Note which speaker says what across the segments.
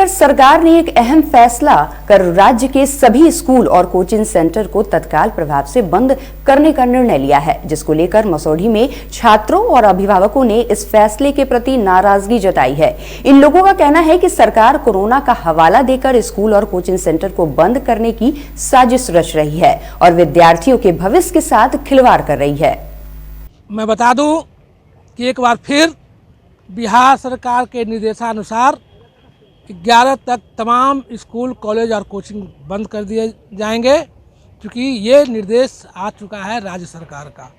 Speaker 1: लेकर सरकार ने एक अहम फैसला कर राज्य के सभी स्कूल और कोचिंग सेंटर को तत्काल प्रभाव से बंद करने का निर्णय लिया है, जिसको लेकर मसौढ़ी में छात्रों और अभिभावकों ने इस फैसले के प्रति नाराजगी जताई है। इन लोगों का कहना है कि सरकार कोरोना का हवाला देकर स्कूल और कोचिंग सेंटर को बंद करने की साजिश रच रही है और विद्यार्थियों के भविष्य के साथ खिलवाड़ कर रही है।
Speaker 2: मैं बता दूं कि एक बार फिर बिहार सरकार के निर्देशानुसार 11 तक तमाम स्कूल, कॉलेज और कोचिंग बंद कर दिए जाएंगे, क्योंकि ये निर्देश आ चुका है राज्य सरकार का।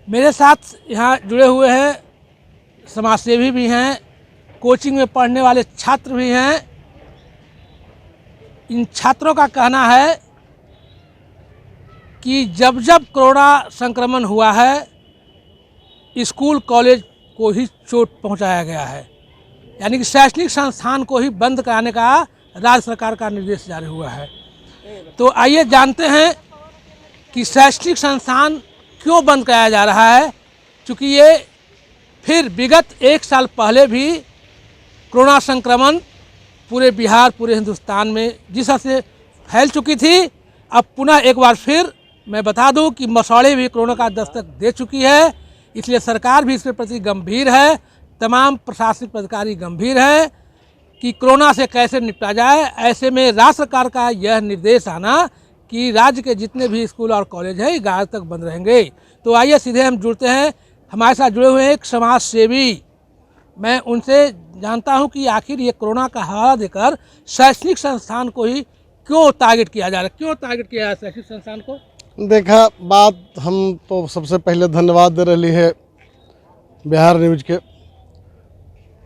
Speaker 2: मेरे साथ यहाँ जुड़े हुए हैं समाजसेवी भी हैं, कोचिंग में पढ़ने वाले छात्र भी हैं। इन छात्रों का कहना है कि जब जब कोरोना संक्रमण हुआ है, स्कूल कॉलेज को ही चोट पहुंचाया गया है, यानी कि शैक्षणिक संस्थान को ही बंद कराने का राज्य सरकार का निर्देश जारी हुआ है। तो आइए जानते हैं कि शैक्षणिक संस्थान क्यों बंद कराया जा रहा है, क्योंकि ये फिर विगत 1 साल पहले भी कोरोना संक्रमण पूरे बिहार, पूरे हिंदुस्तान में जिस तरह से फैल चुकी थी, अब पुनः एक बार फिर मैं बता दूं कि मसौढ़ी भी कोरोना का दस्तक दे चुकी है। इसलिए सरकार भी इसके प्रति गंभीर है, तमाम प्रशासनिक अधिकारी गंभीर हैं कि कोरोना से कैसे निपटा जाए। ऐसे में राज्य सरकार का यह निर्देश आना कि राज्य के जितने भी स्कूल और कॉलेज हैं 11 तक बंद रहेंगे। तो आइए सीधे हम जुड़ते हैं, हमारे साथ जुड़े हुए हैं एक समाज सेवी। मैं उनसे जानता हूं कि आखिर ये कोरोना का हवाला देकर शैक्षणिक संस्थान को ही क्यों टारगेट किया जा रहा है, क्यों टारगेट किया है शैक्षणिक संस्थान को?
Speaker 3: देखा बात, हम तो सबसे पहले धन्यवाद दे रही है बिहार न्यूज के।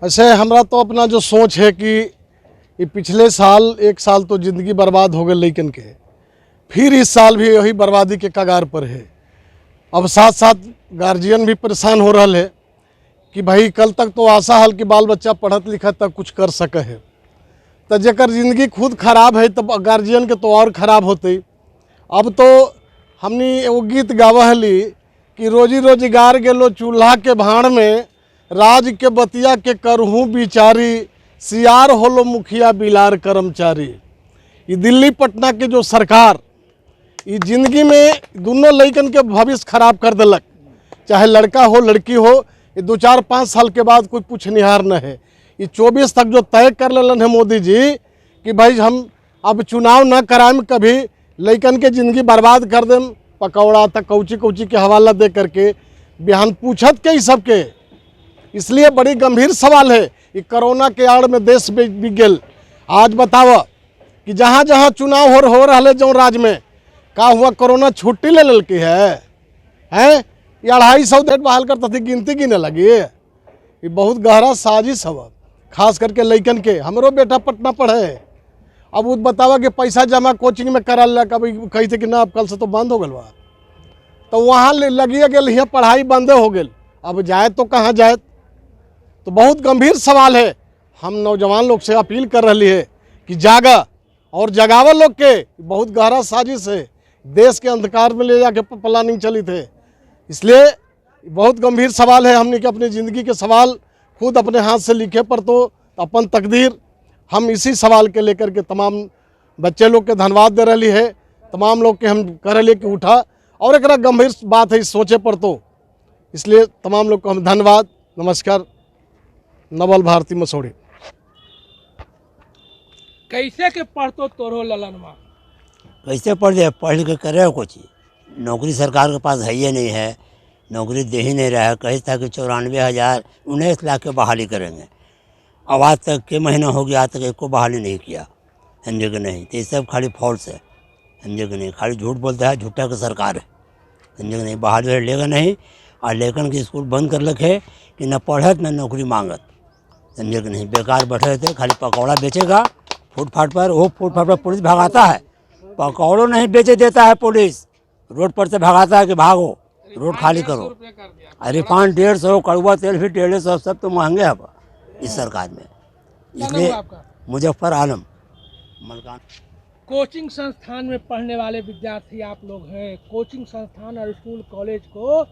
Speaker 3: ऐसे हमरा तो अपना जो सोच है कि ये पिछले साल 1 साल तो ज़िंदगी बर्बाद हो गए लेकिन के, फिर इस साल भी वही बर्बादी के कगार पर है। अब साथ साथ गार्जियन भी परेशान हो रहा है कि भाई कल तक तो आशा हल कि बाल बच्चा पढ़त लिखत तक कुछ कर सके है, तो जेकर जिंदगी खुद खराब है तब गार्जियन के तो और ख़राब होते। अब तो हमने एगो गीत गावहली कि रोजी रोजगार गेलो चूल्हा के भाड़ में, राज के बतिया के करहूँ बिचारी, सियार होलो मुखिया बिलार कर्मचारी। ये दिल्ली पटना के जो सरकार ये जिंदगी में दोनों लड़कन के भविष्य खराब कर दिलक, चाहे लड़का हो लड़की हो। ये 2-4-5 साल के बाद कोई पूछनिहार न है। ये 24 तक जो तय कर लेलन है मोदी जी कि भाई हम अब चुनाव न कराएं, कभी लड़कन के ज़िंदगी बर्बाद कर दें, पकौड़ा तक कौची कौची के हवाला दे करके बिहान पूछत के ही सबके। इसलिए बड़ी गंभीर सवाल है कि कोरोना के आड़ में देश बिक गेल। आज बताओ कि जहाँ जहाँ चुनाव हो रहा है जो राज्य में का हुआ, कोरोना छुट्टी ले ललकी है ये 250 डेट बहाल करता थी, गिनती गिने लगी। ये बहुत गहरा साजिश है, खास करके लड़कन के। हमरो बेटा पटना पढ़े, अब वो बतावा कि पैसा जमा कोचिंग में करा ला, कभी कही थे कि ना अब कल से तो बंद हो गल बा, तो वहाँ लगिए गल, यहाँ पढ़ाई बंदे हो गई, अब जाए तो कहाँ जाए। तो बहुत गंभीर सवाल है। हम नौजवान लोग से अपील कर रही है कि जागा और जगावा लोग के। बहुत गहरा साजिश है, देश के अंधकार में ले जाके प्लानिंग चली थे। इसलिए बहुत गंभीर सवाल है। हमने कि अपनी ज़िंदगी के सवाल खुद अपने हाथ से लिखे पर तो अपन तकदीर, हम इसी सवाल के लेकर के तमाम बच्चे लोग के धन्यवाद दे रही है, तमाम लोग के हम कह रहे कि उठा और एक गंभीर बात है इस सोचे पर, तो इसलिए तमाम लोग को हम धन्यवाद। नमस्कार। नवल भारती मसौढ़ी।
Speaker 2: कैसे के पढ़तो तोरो ललनमा?
Speaker 4: कैसे पढ़ जाए, पढ़ के करे हो कुछ? नौकरी सरकार के पास है ही नहीं है, नौकरी दे ही नहीं रहा है। कही था कि 94,019 लाख के बहाली करेंगे, अब आज तक के महीना हो गया, आज तक एक को बहाली नहीं किया। समझे कि नहीं? तो ये सब खाली फॉल्स है, समझे कि नहीं? खाली झूठ बोलता है, झूठा की सरकार है, समझे कि नहीं? बहाली लेगा नहीं, और लेकिन के स्कूल बंद कर रखे कि न पढ़त न नौकरी मांगत, समझे कि नहीं? बेकार बैठे रहते, खाली पकौड़ा बेचेगा फुटपाथ पर। वो फुटपाथ पर पुलिस भगाता है, पकौड़ो नहीं बेचे देता है पुलिस, रोड पर से भगाता है कि भागो, रोड खाली करो। अरे 150 कड़वा तेल भी 150, सब तो महंगे अब इस सरकार में। इसलिए मुजफ्फर आलम मलकान।
Speaker 2: कोचिंग संस्थान में पढ़ने वाले विद्यार्थी आप लोग हैं, कोचिंग संस्थान और स्कूल कॉलेज को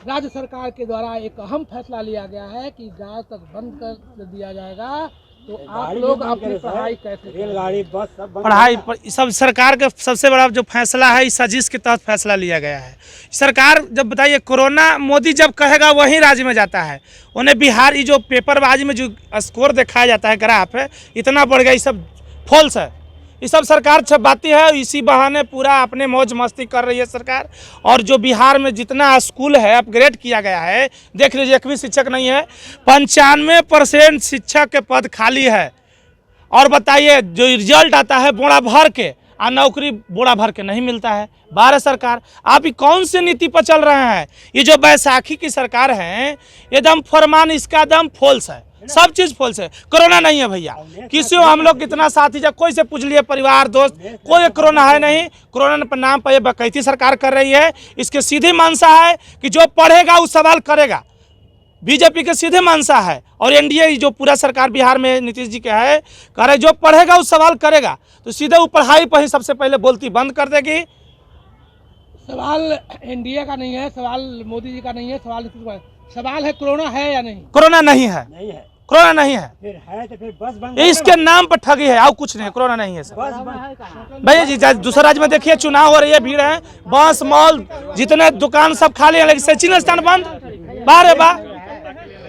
Speaker 2: राज्य सरकार के द्वारा एक अहम फैसला लिया गया है कि जहाँ तक बंद कर दिया जाएगा तो आप लोग अपनी पढ़ाई कैसे
Speaker 5: रेलगाड़ी बस सब
Speaker 6: पढ़ाई पर सब सरकार का सबसे बड़ा जो फैसला है इस साजिश के तहत फैसला लिया गया है। सरकार जब बताइए कोरोना मोदी जब कहेगा वहीं राज्य में जाता है, उन्हें बिहार ये जो पेपरबाजी में जो स्कोर दिखाया जाता है ग्राफ है इतना बढ़ गया, ये सब फॉल्स है, ये सब सरकार छपाती है। इसी बहाने पूरा अपने मौज मस्ती कर रही है सरकार। और जो बिहार में जितना स्कूल है अपग्रेड किया गया है, देख लीजिए एक भी शिक्षक नहीं है, 95% शिक्षक के पद खाली है। और बताइए जो रिजल्ट आता है बोरा भर के और नौकरी बोरा भर के नहीं मिलता है। भारत सरकार आप ये कौन सी नीति पर चल रहे हैं? ये जो बैसाखी की सरकार है एकदम फरमान इसका दम फॉल्स है, सब चीज फॉल्स है। कोरोना नहीं है भैया, किसी हम लोग कितना साथी जब कोई से पूछ लिए परिवार दोस्त, कोई कोरोना है नहीं। कोरोना पर नाम पर ये बकैती सरकार कर रही है। इसके सीधी मंशा है कि जो पढ़ेगा वो सवाल करेगा, बीजेपी के सीधे मंशा है। और एनडीए जो पूरा सरकार बिहार में नीतीश जी के है, कह रहे जो पढ़ेगा वो सवाल करेगा, तो सीधे वो पढ़ाई पर ही सबसे पहले बोलती बंद कर देगी।
Speaker 2: सवाल एनडीए का नहीं है, सवाल मोदी जी का नहीं है, सवाल नीतीश का है। सवाल है कोरोना है या नहीं?
Speaker 6: कोरोना नहीं है,
Speaker 5: नहीं है,
Speaker 6: कोरोना नहीं है,
Speaker 5: फिर है तो फिर बस बंद
Speaker 6: ये इसके नाम पर ठगी है और कुछ नहीं है। कोरोना नहीं है सर।
Speaker 5: बस बंद
Speaker 6: भैया जी दूसरा राज्य में देखिए चुनाव हो रही है, भीड़ है, बस मॉल जितने दुकान सब खाली है, लेकिन शैक्षणिक स्थान बंद। बारे बा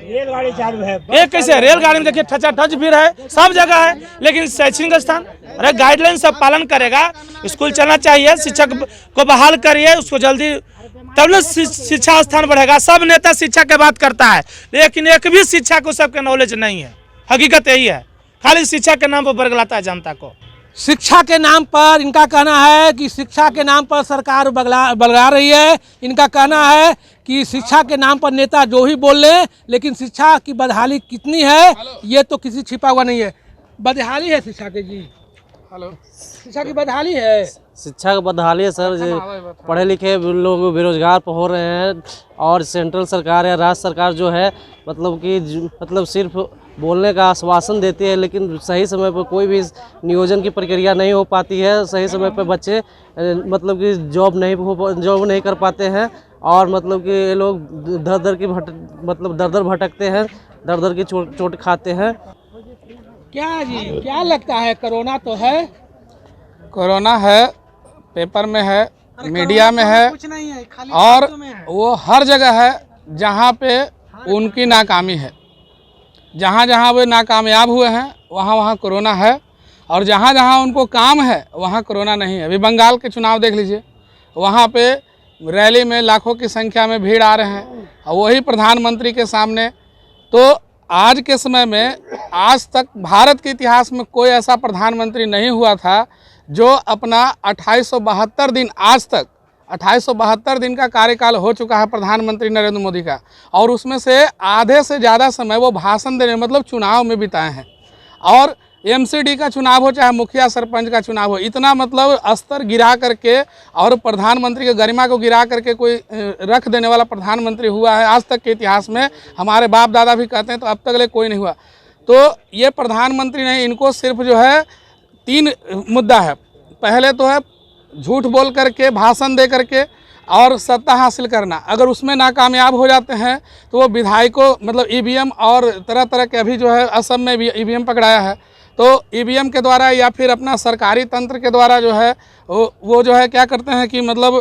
Speaker 5: रेलगाड़ी चालू है,
Speaker 6: ये कैसे? रेलगाड़ी में देखिए ठचाठच भीड़ है, सब जगह है, लेकिन शैक्षणिक स्थान अरे गाइडलाइन सब पालन करेगा। स्कूल चलना चाहिए, शिक्षक को बहाल करिए उसको जल्दी, तब ना शिक्षा स्थान बढ़ेगा। सब नेता शिक्षा की बात करता है, लेकिन एक भी शिक्षा को सबके नॉलेज नहीं है। हकीकत यही है, खाली शिक्षा के नाम पर बरगलाता है जनता को।
Speaker 2: शिक्षा के नाम पर इनका कहना है कि शिक्षा के नाम पर सरकार बगला रही है। इनका कहना है कि शिक्षा के नाम पर नेता जो ही बोल लें, लेकिन शिक्षा की बदहाली कितनी है ये तो किसी छिपा हुआ नहीं है। बदहाली है शिक्षा के जी, हेलो, शिक्षा की बदहाली है,
Speaker 7: शिक्षा का बदहाली है सर। जो पढ़े लिखे लोग बेरोजगार हो रहे हैं और सेंट्रल सरकार या राज्य सरकार जो है मतलब सिर्फ बोलने का आश्वासन देती है, लेकिन सही समय पर कोई भी नियोजन की प्रक्रिया नहीं हो पाती है। सही समय पर बच्चे मतलब कि जॉब नहीं कर पाते हैं और मतलब कि ये लोग दर दर भटकते हैं, दर दर की चोट खाते हैं।
Speaker 2: क्या जी क्या लगता है? कोरोना तो है,
Speaker 8: कोरोना है, पेपर में है, मीडिया में है, और वो हर जगह है जहाँ पे उनकी नाकामी है। जहाँ जहाँ वे नाकामयाब हुए हैं वहाँ वहाँ कोरोना है, और जहाँ जहाँ उनको काम है वहाँ कोरोना नहीं है। अभी बंगाल के चुनाव देख लीजिए, वहाँ पे रैली में लाखों की संख्या में भीड़ आ रहे हैं, और वही प्रधानमंत्री के सामने। तो आज के समय में आज तक भारत के इतिहास में कोई ऐसा प्रधानमंत्री नहीं हुआ था जो अपना 2872 दिन, आज तक 2872 दिन का कार्यकाल हो चुका है प्रधानमंत्री नरेंद्र मोदी का, और उसमें से आधे से ज़्यादा समय वो भाषण देने मतलब चुनाव में बिताए हैं। और एमसीडी का चुनाव हो चाहे मुखिया सरपंच का चुनाव हो, इतना मतलब स्तर गिरा करके और प्रधानमंत्री के गरिमा को गिरा करके कोई रख देने वाला प्रधानमंत्री हुआ है आज तक के इतिहास में। हमारे बाप दादा भी कहते हैं तो अब तक ले कोई नहीं हुआ। तो ये प्रधानमंत्री नहीं, इनको सिर्फ जो है 3 मुद्दा है। पहले तो है झूठ बोल करके, भाषण दे करके और सत्ता हासिल करना। अगर उसमें नाकामयाब हो जाते हैं तो वो विधायकों मतलब ईवीएम और तरह तरह के, अभी जो है असम में भी ईवीएम पकड़ाया है, तो ईवीएम के द्वारा या फिर अपना सरकारी तंत्र के द्वारा जो है वो जो है क्या करते हैं कि मतलब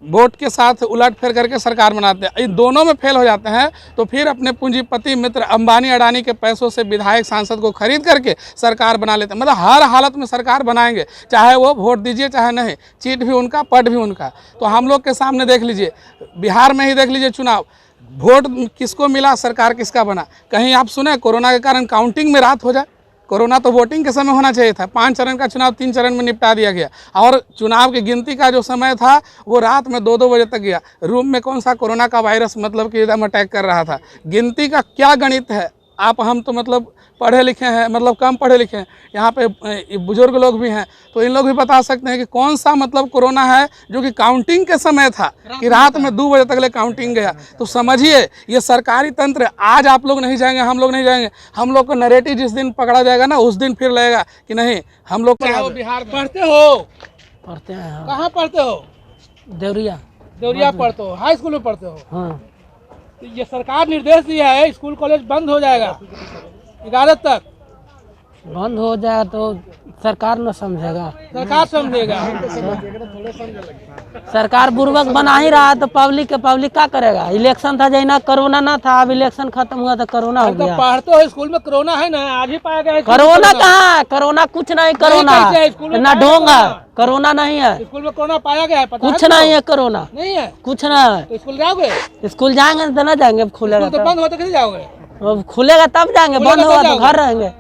Speaker 8: वोट के साथ उलट फेर करके सरकार बनाते हैं। इन दोनों में फेल हो जाते हैं तो फिर अपने पूंजीपति मित्र अंबानी अडानी के पैसों से विधायक सांसद को खरीद करके सरकार बना लेते हैं। मतलब हर हालत में सरकार बनाएंगे, चाहे वो वोट दीजिए चाहे नहीं, चीट भी उनका, पट भी उनका। तो हम लोग के सामने देख लीजिए, बिहार में ही देख लीजिए चुनाव, वोट किसको मिला, सरकार किसका बना। कहीं आप सुने कोरोना के कारण काउंटिंग में रात हो जाए? कोरोना तो वोटिंग के समय होना चाहिए था। 5 चरण का चुनाव 3 चरण में निपटा दिया गया, और चुनाव की गिनती का जो समय था वो रात में 2-2 बजे तक गया। रूम में कौन सा कोरोना का वायरस मतलब कि एकदम अटैक कर रहा था। गिनती का क्या गणित है? आप हम तो मतलब पढ़े लिखे हैं, मतलब कम पढ़े लिखे हैं, यहाँ पे बुजुर्ग लोग भी हैं, तो इन लोग भी बता सकते हैं कि कौन सा मतलब कोरोना है जो कि काउंटिंग के समय था कि रात में 2 बजे तक ले काउंटिंग गया। तो समझिए ये सरकारी तंत्र, आज आप लोग नहीं जाएंगे, हम लोग नहीं जाएंगे, हम लोग को नैरेटिव जिस दिन पकड़ा जाएगा ना उस दिन फिर लगेगा कि नहीं हम लोग
Speaker 2: बिहार पढ़ते हो?
Speaker 7: पढ़ते हैं।
Speaker 2: कहाँ पढ़ते हो?
Speaker 7: देवरिया।
Speaker 2: देवरिया पढ़ते हो, हाई स्कूल में पढ़ते हो।
Speaker 9: हाँ
Speaker 2: तो ये सरकार निर्देश दिया है स्कूल कॉलेज बंद हो जाएगा 11 तक।
Speaker 9: बंद हो जाए तो सरकार न समझेगा,
Speaker 2: सरकार समझेगा।
Speaker 9: सरकार बुर्बक बना ही रहा है तो पब्लिक क्या करेगा। इलेक्शन था जैना कोरोना ना था, अब इलेक्शन खत्म हुआ तो कोरोना हो
Speaker 2: तो
Speaker 9: गया।
Speaker 2: पढ़ते हो स्कूल में कोरोना है ना, आज ही पाया गया है।
Speaker 9: कोरोना कहाँ, कोरोना कुछ नहीं, कोरोना
Speaker 2: कैसे है? स्कूल में
Speaker 9: ना
Speaker 2: पाया
Speaker 9: ढोंगा,
Speaker 2: कोरोना?
Speaker 9: कोरोना नहीं है,
Speaker 2: स्कूल में कोरोना पाया गया है, पता
Speaker 9: कुछ
Speaker 2: है
Speaker 9: नहीं
Speaker 2: तुमको?
Speaker 9: है, कोरोना
Speaker 2: नहीं है
Speaker 9: कुछ नहीं
Speaker 2: तो स्कूल जाओगे?
Speaker 9: है। स्कूल जाएंगे तो ना जाएंगे, अब खुलेगा
Speaker 2: स्कूल तो
Speaker 9: तब,
Speaker 2: बंद होते कैसे जाओगे?
Speaker 9: अब खुलेगा तब जाएंगे,
Speaker 2: खुलेगा
Speaker 9: बंद
Speaker 2: तब
Speaker 9: होगा तो
Speaker 2: जाओगे?
Speaker 9: घर रहेंगे।